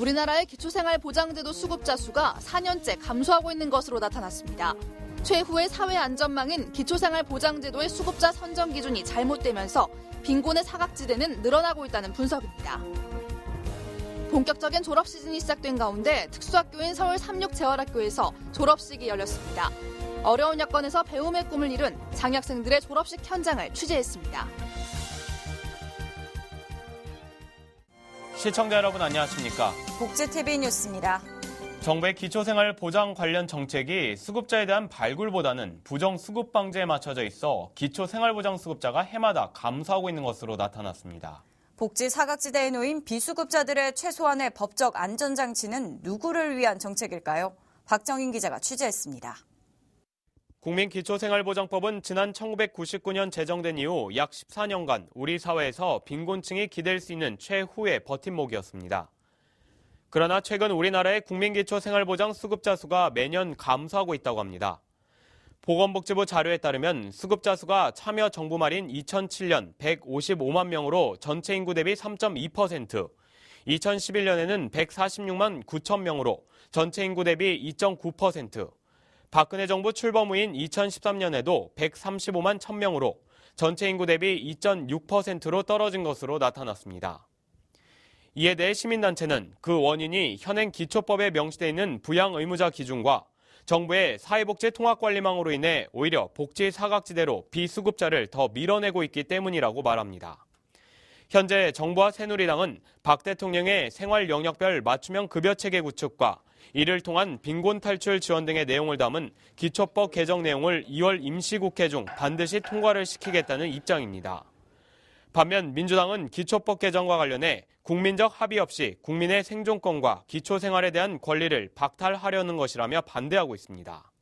우리나라의 기초생활보장제도 수급자 수가 4년째 감소하고 있는 것으로 나타났습니다. 최후의 사회 안전망인 기초생활보장제도의 수급자 선정 기준이 잘못되면서 빈곤의 사각지대는 늘어나고 있다는 분석입니다. 본격적인 졸업 시즌이 시작된 가운데 특수학교인 서울 삼육재활학교에서 졸업식이 열렸습니다. 어려운 여건에서 배움의 꿈을 이룬 장학생들의 졸업식 현장을 취재했습니다. 시청자 여러분 안녕하십니까? 복지TV 뉴스입니다. 정부의 기초생활 보장 관련 정책이 수급자에 대한 발굴보다는 부정수급 방지에 맞춰져 있어 기초생활보장 수급자가 해마다 감소하고 있는 것으로 나타났습니다. 복지 사각지대에 놓인 비수급자들의 최소한의 법적 안전장치는 누구를 위한 정책일까요? 박정인 기자가 취재했습니다. 국민기초생활보장법은 지난 1999년 제정된 이후 약 14년간 우리 사회에서 빈곤층이 기댈 수 있는 최후의 버팀목이었습니다. 그러나 최근 우리나라의 국민기초생활보장 수급자 수가 매년 감소하고 있다고 합니다. 보건복지부 자료에 따르면 수급자 수가 참여 정부 말인 2007년 155만 명으로 전체 인구 대비 3.2%, 2011년에는 146만 9천 명으로 전체 인구 대비 2.9%, 박근혜 정부 출범 후인 2013년에도 135만 1,000명으로 전체 인구 대비 2.6%로 떨어진 것으로 나타났습니다. 이에 대해 시민단체는 그 원인이 현행 기초법에 명시되어 있는 부양 의무자 기준과 정부의 사회복지 통합관리망으로 인해 오히려 복지 사각지대로 비수급자를 더 밀어내고 있기 때문이라고 말합니다. 현재 정부와 새누리당은 박 대통령의 생활 영역별 맞춤형 급여체계 구축과 이를 통한 빈곤 탈출 지원 등의 내용을 담은 기초법 개정 내용을 2월 임시국회 중 반드시 통과를 시키겠다는 입장입니다. 반면 민주당은 기초법 개정과 관련해 국민적 합의 없이 국민의 생존권과 기초생활에 대한 권리를 박탈하려는 것이라며 반대하고 있습니다.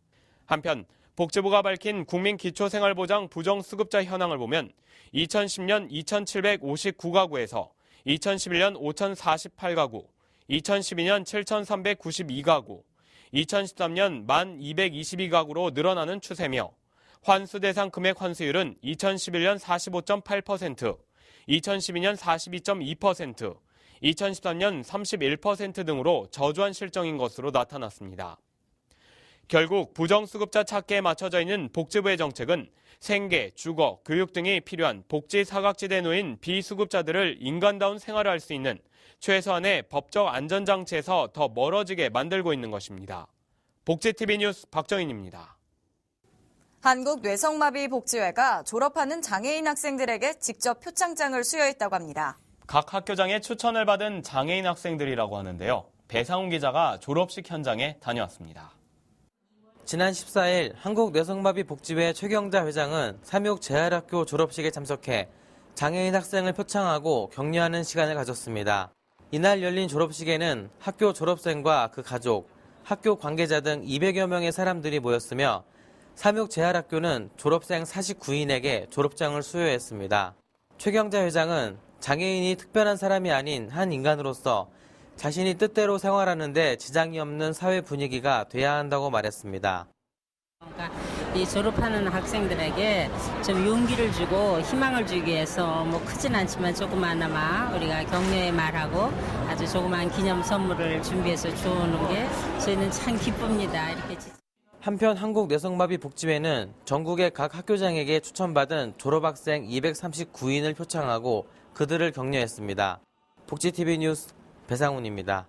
한편 복지부가 밝힌 국민기초생활보장 부정수급자 현황을 보면 2010년 2,759가구에서 2011년 5,048가구, 2012년 7,392가구, 2013년 1,222가구로 늘어나는 추세며 환수 대상 금액 환수율은 2011년 45.8%, 2012년 42.2%, 2013년 31% 등으로 저조한 실정인 것으로 나타났습니다. 결국 부정수급자 찾기에 맞춰져 있는 복지부의 정책은 생계, 주거, 교육 등이 필요한 복지 사각지대에 놓인 비수급자들을 인간다운 생활을 할 수 있는 최소한의 법적 안전장치에서 더 멀어지게 만들고 있는 것입니다. 복지TV 뉴스 박정인입니다. 한국뇌성마비복지회가 졸업하는 장애인 학생들에게 직접 표창장을 수여했다고 합니다. 각 학교장의 추천을 받은 장애인 학생들이라고 하는데요. 배상훈 기자가 졸업식 현장에 다녀왔습니다. 지난 14일 한국뇌성마비복지회 최경자 회장은 삼육재활학교 졸업식에 참석해 장애인 학생을 표창하고 격려하는 시간을 가졌습니다. 이날 열린 졸업식에는 학교 졸업생과 그 가족, 학교 관계자 등 200여 명의 사람들이 모였으며 삼육재활학교는 졸업생 49인에게 졸업장을 수여했습니다. 최경자 회장은 장애인이 특별한 사람이 아닌 한 인간으로서 자신이 뜻대로 생활하는 데 지장이 없는 사회 분위기가 돼야 한다고 말했습니다. 그러니까 이 졸업하는 학생들에게 좀 용기를 주고 희망을 주기 위해서 뭐 크진 않지만 조그마나마 우리가 격려의 말하고 아주 조그만 기념 선물을 준비해서 주는 게 저희는 참 기쁩니다. 이렇게. 한편 한국뇌성마비복지회는 전국의 각 학교장에게 추천받은 졸업학생 239인을 표창하고 그들을 격려했습니다. 복지TV 뉴스 배상훈입니다.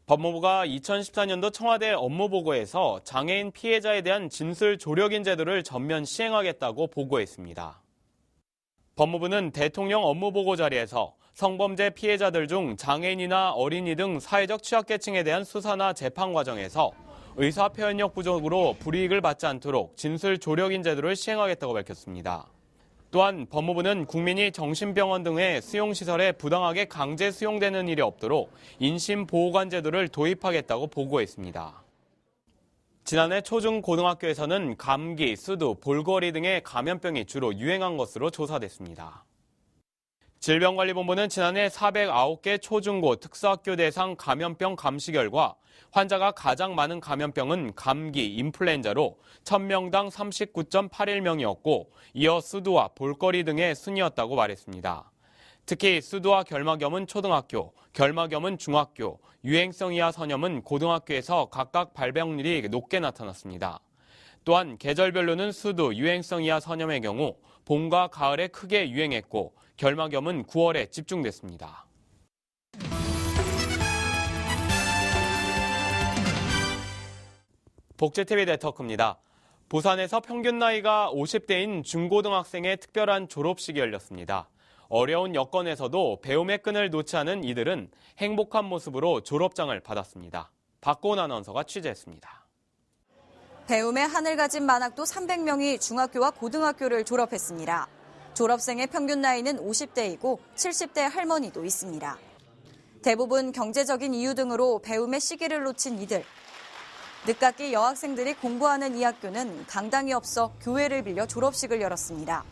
법무부가 2014년도 청와대 업무보고에서 장애인 피해자에 대한 진술 조력인 제도를 전면 시행하겠다고 보고했습니다. 법무부는 대통령 업무보고 자리에서 성범죄 피해자들 중 장애인이나 어린이 등 사회적 취약계층에 대한 수사나 재판 과정에서 의사 표현력 부족으로 불이익을 받지 않도록 진술 조력인 제도를 시행하겠다고 밝혔습니다. 또한 법무부는 국민이 정신병원 등의 수용시설에 부당하게 강제 수용되는 일이 없도록 인신보호관 제도를 도입하겠다고 보고했습니다. 지난해 초중고등학교에서는 감기, 수두, 볼거리 등의 감염병이 주로 유행한 것으로 조사됐습니다. 질병관리본부는 지난해 409개 초중고 특수학교 대상 감염병 감시 결과 환자가 가장 많은 감염병은 감기, 인플루엔자로 1000명당 39.81명이었고 이어 수두와 볼거리 등의 순이었다고 말했습니다. 특히 수두와 결막염은 초등학교, 결막염은 중학교, 유행성 이하 선염은 고등학교에서 각각 발병률이 높게 나타났습니다. 또한 계절별로는 수두, 유행성 이하 선염의 경우 봄과 가을에 크게 유행했고 결막염은 9월에 집중됐습니다. 복지TV 네트워크입니다. 부산에서 평균 나이가 50대인 중고등학생의 특별한 졸업식이 열렸습니다. 어려운 여건에서도 배움의 끈을 놓지 않은 이들은 행복한 모습으로 졸업장을 받았습니다. 박고은 아나운서가 취재했습니다. 배움의 하늘 가진 만학도 300명이 중학교와 고등학교를 졸업했습니다. 졸업생의 평균 나이는 50대이고 70대 할머니도 있습니다. 대부분 경제적인 이유 등으로 배움의 시기를 놓친 이들. 늦깎이 여학생들이 공부하는 이 학교는 강당이 없어 교회를 빌려 졸업식을 열었습니다.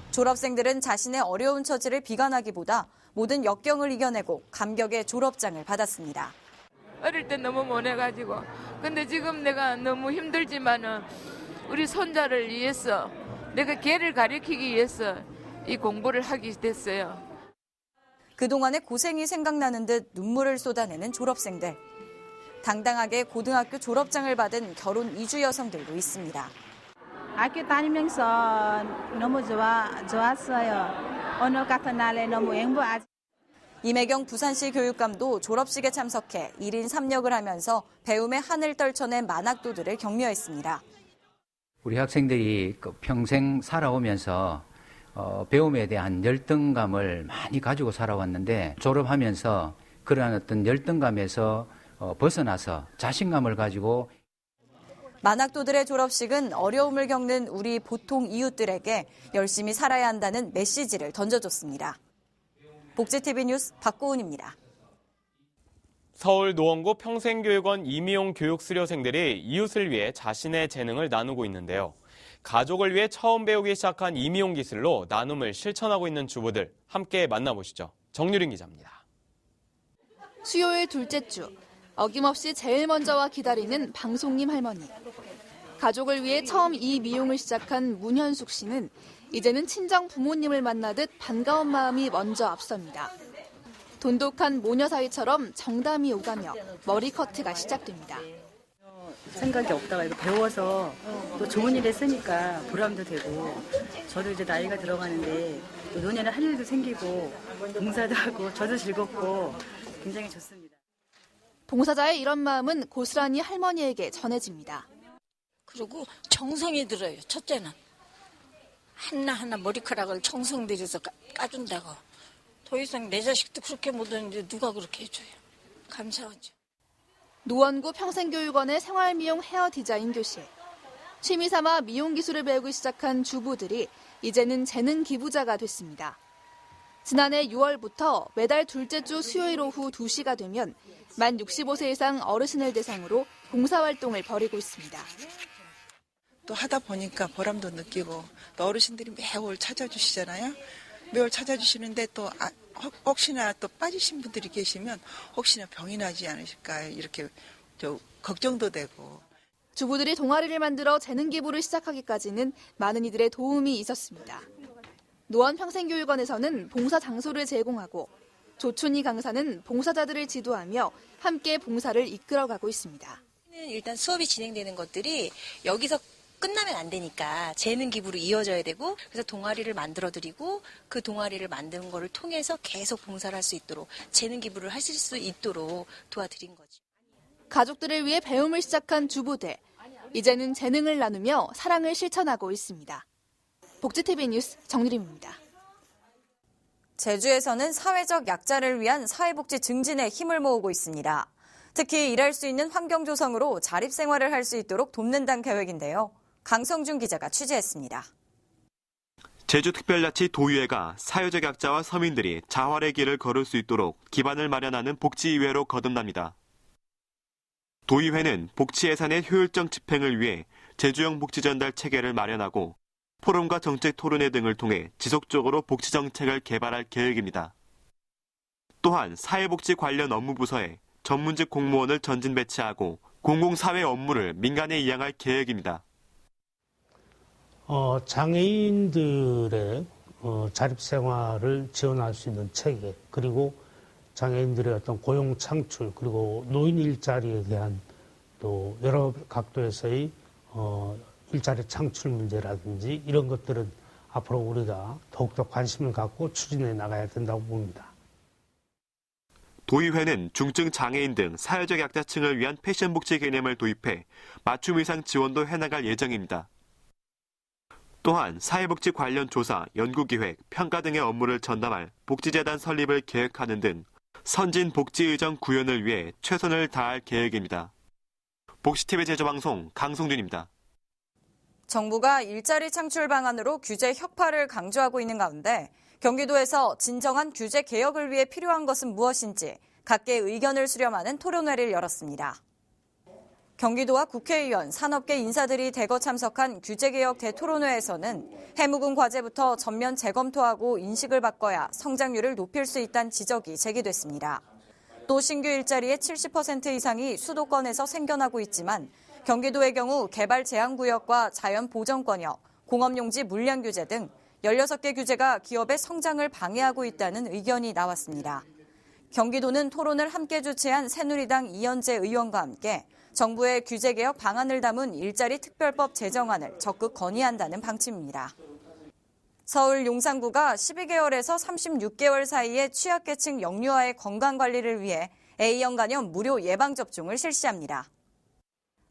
졸업생들은 자신의 어려운 처지를 비관하기보다 모든 역경을 이겨내고 감격의 졸업장을 받았습니다. 어릴 때 너무 못해가지고 근데 지금 내가 너무 힘들지만은 우리 손자를 위해서 내가 걔를 가르치기 위해서 이 공부를 하게 됐어요. 그동안의 고생이 생각나는 듯 눈물을 쏟아내는 졸업생들. 당당하게 고등학교 졸업장을 받은 결혼 이주 여성들도 있습니다. 학교 다니면서 너무 좋았어요. 오늘 같은 날에 너무 행복하지. 임혜경 부산시 교육감도 졸업식에 참석해 1인 3역을 하면서 배움의 하늘 떨쳐낸 만학도들을 격려했습니다. 우리 학생들이 평생 살아오면서 배움에 대한 열등감을 많이 가지고 살아왔는데 졸업하면서 그러한 어떤 열등감에서 벗어나서 자신감을 가지고 만학도들의 졸업식은 어려움을 겪는 우리 보통 이웃들에게 열심히 살아야 한다는 메시지를 던져줬습니다. 복지TV 뉴스 박고은입니다. 서울 노원구 평생교육원 임의용 교육수료생들이 이웃을 위해 자신의 재능을 나누고 있는데요. 가족을 위해 처음 배우기 시작한 임의용 기술로 나눔을 실천하고 있는 주부들 함께 만나보시죠. 정유린 기자입니다. 수요일 둘째 주, 어김없이 제일 먼저 와 기다리는 방송님 할머니. 가족을 위해 처음 이 미용을 시작한 문현숙 씨는 이제는 친정 부모님을 만나듯 반가운 마음이 먼저 앞섭니다. 돈독한 모녀 사이처럼 정담이 오가며 머리 커트가 시작됩니다. 생각이 없다가 이거 배워서 또 좋은 일에 쓰니까 보람도 되고 저도 이제 나이가 들어가는데 또 노년에 할 일도 생기고 봉사도 하고 저도 즐겁고 굉장히 좋습니다. 봉사자의 이런 마음은 고스란히 할머니에게 전해집니다. 그리고 정성이 들어요. 첫째는 하나하나 머리카락을 정성 들여서 까준다고. 더 이상 내 자식도 그렇게 못하는데 누가 그렇게 해줘요. 감사하죠. 노원구 평생교육원의 생활미용 헤어 디자인 교실. 취미 삼아 미용 기술을 배우기 시작한 주부들이 이제는 재능 기부자가 됐습니다. 지난해 6월부터 매달 둘째 주 수요일 오후 2시가 되면 만 65세 이상 어르신을 대상으로 봉사활동을 벌이고 있습니다. 또 하다 보니까 보람도 느끼고 또 어르신들이 매월 찾아주시잖아요. 매월 찾아주시는데 또 혹시나 또 빠지신 분들이 계시면 혹시나 병이 나지 않으실까 이렇게 걱정도 되고. 주부들이 동아리를 만들어 재능 기부를 시작하기까지는 많은 이들의 도움이 있었습니다. 노원평생교육원에서는 봉사 장소를 제공하고 조춘희 강사는 봉사자들을 지도하며 함께 봉사를 이끌어가고 있습니다. 일단 수업이 진행되는 것들이 여기서 끝나면 안 되니까 재능 기부로 이어져야 되고 그래서 동아리를 만들어드리고 그 동아리를 만드는 거를 통해서 계속 봉사를 할 수 있도록 재능 기부를 하실 수 있도록 도와드린 거죠. 가족들을 위해 배움을 시작한 주부들. 이제는 재능을 나누며 사랑을 실천하고 있습니다. 복지TV 뉴스 정유림입니다. 제주에서는 사회적 약자를 위한 사회복지 증진에 힘을 모으고 있습니다. 특히 일할 수 있는 환경 조성으로 자립생활을 할 수 있도록 돕는다는 계획인데요. 강성준 기자가 취재했습니다. 제주특별자치 도의회가 사회적 약자와 서민들이 자활의 길을 걸을 수 있도록 기반을 마련하는 복지의회로 거듭납니다. 도의회는 복지 예산의 효율적 집행을 위해 제주형 복지 전달 체계를 마련하고 포럼과 정책 토론회 등을 통해 지속적으로 복지 정책을 개발할 계획입니다. 또한 사회복지 관련 업무 부서에 전문직 공무원을 전진 배치하고 공공사회 업무를 민간에 이양할 계획입니다. 장애인들의 자립생활을 지원할 수 있는 체계, 그리고 장애인들의 어떤 고용 창출, 그리고 노인 일자리에 대한 또 여러 각도에서의 일자리 창출 문제라든지 이런 것들은 앞으로 우리가 더욱더 관심을 갖고 추진해 나가야 된다고 봅니다. 도의회는 중증 장애인 등 사회적 약자층을 위한 패션 복지 개념을 도입해 맞춤 의상 지원도 해나갈 예정입니다. 또한 사회복지 관련 조사, 연구기획, 평가 등의 업무를 전담할 복지재단 설립을 계획하는 등 선진 복지의정 구현을 위해 최선을 다할 계획입니다. 복지TV 제조방송 강성준입니다. 정부가 일자리 창출 방안으로 규제 혁파를 강조하고 있는 가운데 경기도에서 진정한 규제 개혁을 위해 필요한 것은 무엇인지 각계의 의견을 수렴하는 토론회를 열었습니다. 경기도와 국회의원, 산업계 인사들이 대거 참석한 규제개혁 대토론회에서는 해묵은 과제부터 전면 재검토하고 인식을 바꿔야 성장률을 높일 수 있다는 지적이 제기됐습니다. 또 신규 일자리의 70% 이상이 수도권에서 생겨나고 있지만 경기도의 경우 개발 제한구역과 자연 보전권역, 공업용지 물량 규제 등 16개 규제가 기업의 성장을 방해하고 있다는 의견이 나왔습니다. 경기도는 토론을 함께 주최한 새누리당 이현재 의원과 함께 정부의 규제개혁 방안을 담은 일자리 특별법 제정안을 적극 건의한다는 방침입니다. 서울 용산구가 12개월에서 36개월 사이의 취약계층 영유아의 건강관리를 위해 A형 간염 무료 예방접종을 실시합니다.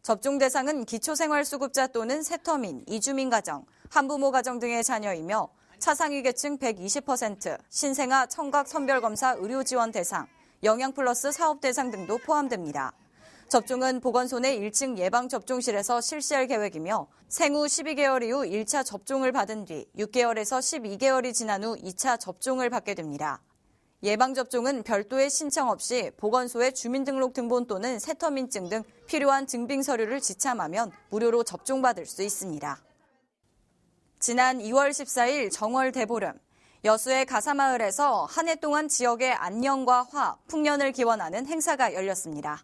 접종 대상은 기초생활수급자 또는 세터민, 이주민 가정, 한부모 가정 등의 자녀이며 차상위 계층 120%, 신생아 청각 선별검사 의료지원 대상, 영양플러스 사업 대상 등도 포함됩니다. 접종은 보건소 내 1층 예방접종실에서 실시할 계획이며 생후 12개월 이후 1차 접종을 받은 뒤 6개월에서 12개월이 지난 후 2차 접종을 받게 됩니다. 예방접종은 별도의 신청 없이 보건소의 주민등록등본 또는 세터민증 등 필요한 증빙 서류를 지참하면 무료로 접종받을 수 있습니다. 지난 2월 14일 정월 대보름, 여수의 가사마을에서 한 해 동안 지역의 안녕과 화, 풍년을 기원하는 행사가 열렸습니다.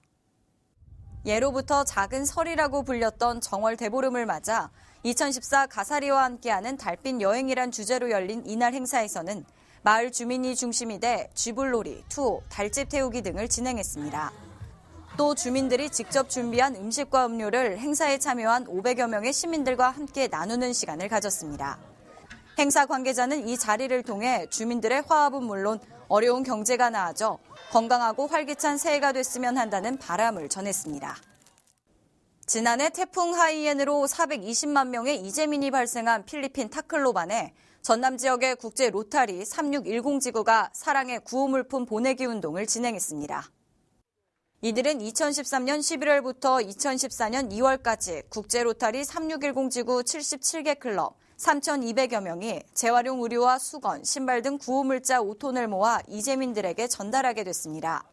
예로부터 작은 설이라고 불렸던 정월 대보름을 맞아 2014 가사리와 함께하는 달빛 여행이란 주제로 열린 이날 행사에서는 마을 주민이 중심이 돼 쥐불놀이, 투호, 달집 태우기 등을 진행했습니다. 또 주민들이 직접 준비한 음식과 음료를 행사에 참여한 500여 명의 시민들과 함께 나누는 시간을 가졌습니다. 행사 관계자는 이 자리를 통해 주민들의 화합은 물론 어려운 경제가 나아져 건강하고 활기찬 새해가 됐으면 한다는 바람을 전했습니다. 지난해 태풍 하이엔으로 420만 명의 이재민이 발생한 필리핀 타클로반에 전남 지역의 국제 로타리 3610 지구가 사랑의 구호물품 보내기 운동을 진행했습니다. 이들은 2013년 11월부터 2014년 2월까지 국제 로타리 3610 지구 77개 클럽 3,200여 명이 재활용 의류와 수건, 신발 등 구호물자 5톤을 모아 이재민들에게 전달하게 됐습니다.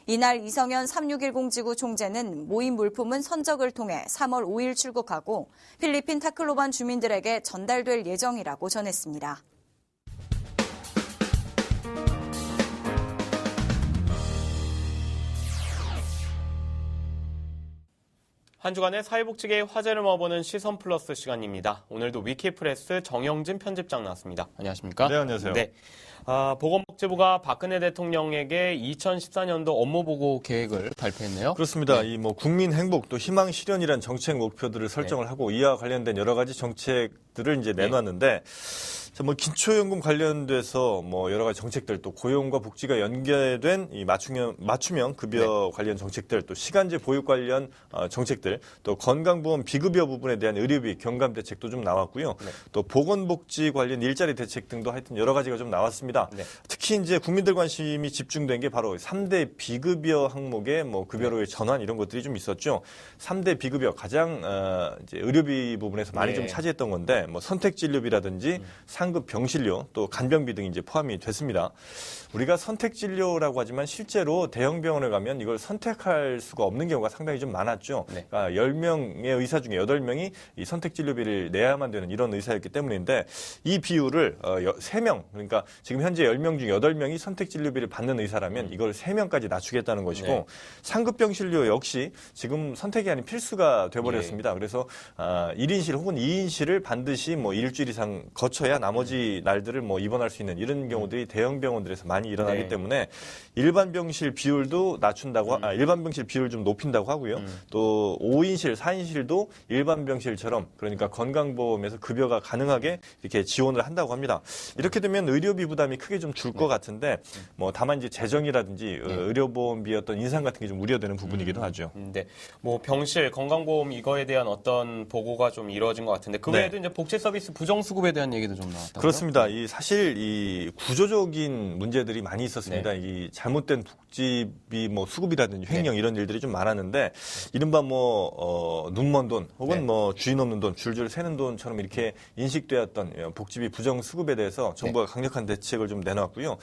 이날 이성현 3610 지구 총재는 모인 물품은 선적을 통해 3월 5일 출국하고 필리핀 타클로반 주민들에게 전달될 예정이라고 전했습니다. 한 주간의 사회복지계의 화제를 모아보는 시선 플러스 시간입니다. 오늘도 위키프레스 정영진 편집장 나왔습니다. 안녕하십니까? 네, 안녕하세요. 네. 보건복지부가 박근혜 대통령에게 2014년도 업무보고 계획을 발표했네요. 그렇습니다. 이 국민 행복 또 희망 실현이란 정책 목표들을 설정을 하고 이와 관련된 여러 가지 정책들을 이제 내놨는데 기초연금 관련돼서 여러 가지 정책들 또 고용과 복지가 연계된 이 맞춤형 급여 관련 정책들 또 시간제 보육 관련 정책들 또 건강보험 비급여 부분에 대한 의료비 경감 대책도 좀 나왔고요. 또 보건복지 관련 일자리 대책 등도 하여튼 여러 가지가 좀 나왔습니다. 특히 이제 국민들 관심이 집중된 게 바로 3대 비급여 항목의 급여로의 전환 이런 것들이 좀 있었죠. 3대 비급여 가장 이제 의료비 부분에서 많이 좀 차지했던 건데 선택진료비라든지 상급 병실료 또 간병비 등이 이제 포함이 됐습니다. 우리가 선택진료라고 하지만 실제로 대형 병원에 가면 이걸 선택할 수가 없는 경우가 상당히 좀 많았죠. 그러니까 10명의 의사 중에 8명이 이 선택진료비를 내야만 되는 이런 의사였기 때문인데 이 비율을 3명 그러니까 지금 현재 10명 중 8명이 선택 진료비를 받는 의사라면 이걸 3명까지 낮추겠다는 것이고 네. 상급병 진료 역시 지금 선택이 아닌 필수가 돼버렸습니다. 그래서 1인실 혹은 2인실을 반드시 뭐 일주일 이상 거쳐야 나머지 날들을 뭐 입원할 수 있는 이런 경우들이 대형 병원들에서 많이 일어나기 네. 때문에 일반 병실 비율도 낮춘다고 일반 병실 비율을 좀 높인다고 하고요. 또 5인실, 4인실도 일반 병실처럼 그러니까 건강보험에서 급여가 가능하게 이렇게 지원을 한다고 합니다. 이렇게 되면 의료비 부담이 크게 좀 줄 것 같은데 뭐 다만 이제 재정이라든지 의료보험비 어떤 인상 같은 게 좀 우려되는 부분이기도 하죠. 네, 뭐 병실, 건강보험 이거에 대한 어떤 보고가 좀 이루어진 것 같은데 그 외에도 이제 복지 서비스 부정 수급에 대한 얘기도 좀 나왔다고요? 그렇습니다. 사실 이 구조적인 문제들이 많이 있었습니다. 이 잘못된 복지비 뭐 수급이라든지 횡령 이런 일들이 좀 많았는데 이른바 뭐 눈먼 돈 혹은 뭐 주인 없는 돈, 줄줄 새는 돈처럼 이렇게 인식되었던 복지비 부정 수급에 대해서 정부가 강력한 대책을 좀 내놨고요.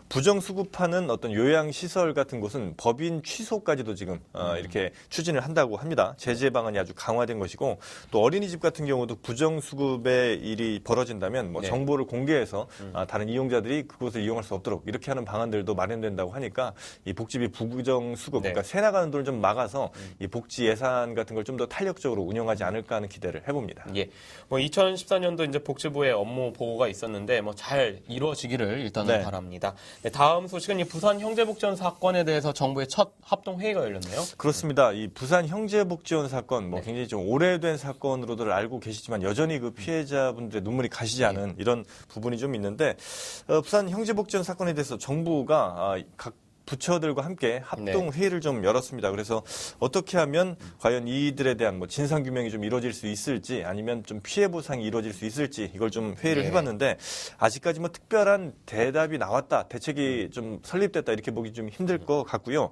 부정 수급하는 어떤 요양 시설 같은 곳은 법인 취소까지도 지금 이렇게 추진을 한다고 합니다. 제재 방안이 아주 강화된 것이고 또 어린이집 같은 경우도 부정 수급의 일이 벌어진다면 뭐 정보를 공개해서 다른 이용자들이 그곳을 이용할 수 없도록 이렇게 하는 방안들도 마련된다고 하니까 이 복지비 부정 수급, 그러니까 새 나가는 돈을 좀 막아서 이 복지 예산 같은 걸 좀 더 탄력적으로 운영하지 않을까 하는 기대를 해봅니다. 예, 뭐 2014년도 이제 복지부의 업무 보고가 있었는데 뭐 잘 이루어지기를 일단은 바랍니다. 네, 다음 소식은 이 부산 형제복지원 사건에 대해서 정부의 첫 합동 회의가 열렸네요. 그렇습니다. 이 부산 형제복지원 사건 뭐 굉장히 좀 오래된 사건으로들 알고 계시지만 여전히 그 피해자분들의 눈물이 가시지 않은 이런 부분이 좀 있는데 부산 형제복지원 사건에 대해서 정부가 각 부처들과 함께 합동 회의를 좀 열었습니다. 그래서 어떻게 하면 과연 이들에 대한 뭐 진상 규명이 좀 이루어질 수 있을지 아니면 좀 피해 보상이 이루어질 수 있을지 이걸 좀 회의를 해봤는데 아직까지 뭐 특별한 대답이 나왔다, 대책이 좀 설립됐다 이렇게 보기 좀 힘들 것 같고요.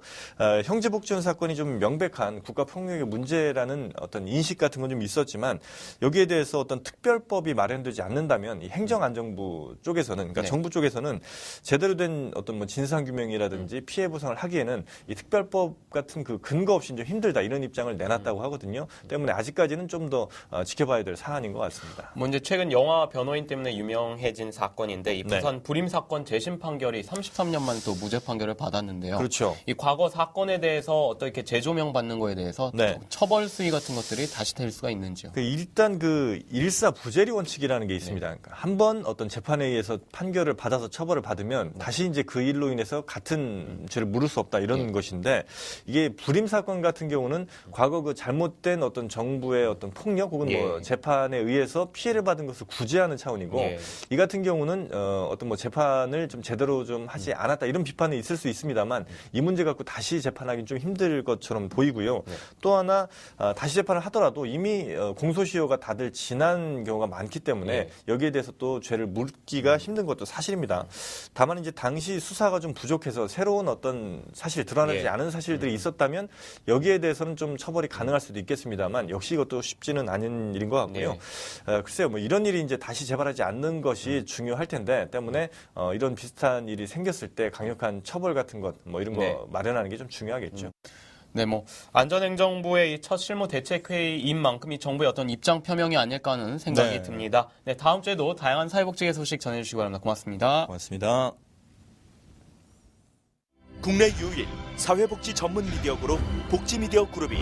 형제복지원 사건이 좀 명백한 국가폭력의 문제라는 어떤 인식 같은 건 좀 있었지만 여기에 대해서 어떤 특별법이 마련되지 않는다면 이 행정안정부 쪽에서는 그러니까 정부 쪽에서는 제대로 된 어떤 뭐 진상 규명이라든지 피해 보상을 하기에는 이 특별법 같은 그 근거 없이 좀 힘들다 이런 입장을 내놨다고 하거든요. 때문에 아직까지는 좀 더 지켜봐야 될 사안인 것 같습니다. 뭐 이제 최근 영화 변호인 때문에 유명해진 사건인데 이 부산 불임 사건 재심 판결이 33년 만에 또 무죄 판결을 받았는데요. 그렇죠. 이 과거 사건에 대해서 어떻게 재조명 받는 거에 대해서 처벌 수위 같은 것들이 다시 될 수가 있는지요? 일단 그 일사부재리 원칙이라는 게 있습니다. 그러니까 한번 어떤 재판에 의해서 판결을 받아서 처벌을 받으면 다시 이제 그 일로 인해서 같은 죄를 물을 수 없다 이런 것인데 이게 불임 사건 같은 경우는 과거 그 잘못된 어떤 정부의 어떤 폭력 혹은 뭐 재판에 의해서 피해를 받은 것을 구제하는 차원이고 이 같은 경우는 어떤 뭐 재판을 좀 제대로 좀 하지 않았다 이런 비판이 있을 수 있습니다만 이 문제 갖고 다시 재판하기는 좀 힘들 것처럼 보이고요. 또 하나 다시 재판을 하더라도 이미 공소시효가 다들 지난 경우가 많기 때문에 여기에 대해서 또 죄를 물기가 힘든 것도 사실입니다. 다만 이제 당시 수사가 좀 부족해서 새로운 어떤 사실 드러나지 않은 사실들이 있었다면 여기에 대해서는 좀 처벌이 가능할 수도 있겠습니다만 역시 이것도 쉽지는 않은 일인 것 같고요. 글쎄요, 뭐 이런 일이 이제 다시 재발하지 않는 것이 중요할 텐데 때문에 이런 비슷한 일이 생겼을 때 강력한 처벌 같은 것 뭐 이런 거 마련하는 게 좀 중요하겠죠. 네, 뭐 안전행정부의 첫 실무 대책회의인 만큼 이 정부의 어떤 입장 표명이 아닐까 하는 생각이 듭니다. 네, 다음 주에도 다양한 사회복지계 소식 전해주시기 바랍니다. 고맙습니다. 고맙습니다. 국내 유일 사회복지 전문 미디어 그룹 복지미디어 그룹이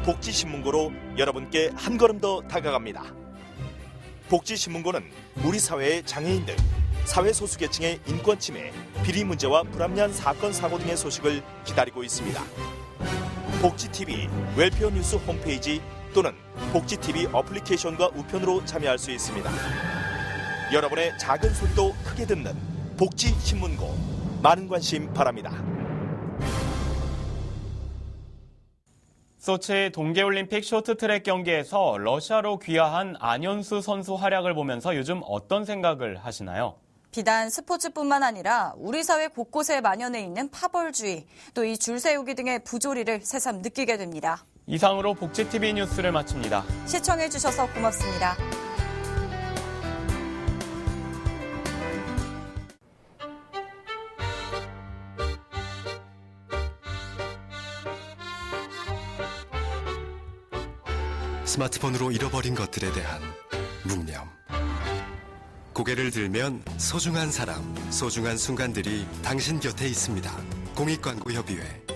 복지신문고로 여러분께 한 걸음 더 다가갑니다. 복지신문고는 우리 사회의 장애인들, 사회소수계층의 인권침해, 비리 문제와 불합리한 사건 사고 등의 소식을 기다리고 있습니다. 복지TV 웰페어 뉴스 홈페이지 또는 복지TV 어플리케이션과 우편으로 참여할 수 있습니다. 여러분의 작은 소리도 크게 듣는 복지신문고 많은 관심 바랍니다. 소치 동계올림픽 쇼트트랙 경기에서 러시아로 귀화한 안현수 선수 활약을 보면서 요즘 어떤 생각을 하시나요? 비단 스포츠뿐만 아니라 우리 사회 곳곳에 만연해 있는 파벌주의, 또 이 줄 세우기 등의 부조리를 새삼 느끼게 됩니다. 이상으로 복지TV 뉴스를 마칩니다. 시청해주셔서 고맙습니다. 스마트폰으로 잃어버린 것들에 대한 묵념. 고개를 들면 소중한 사람, 소중한 순간들이 당신 곁에 있습니다. 공익광고협의회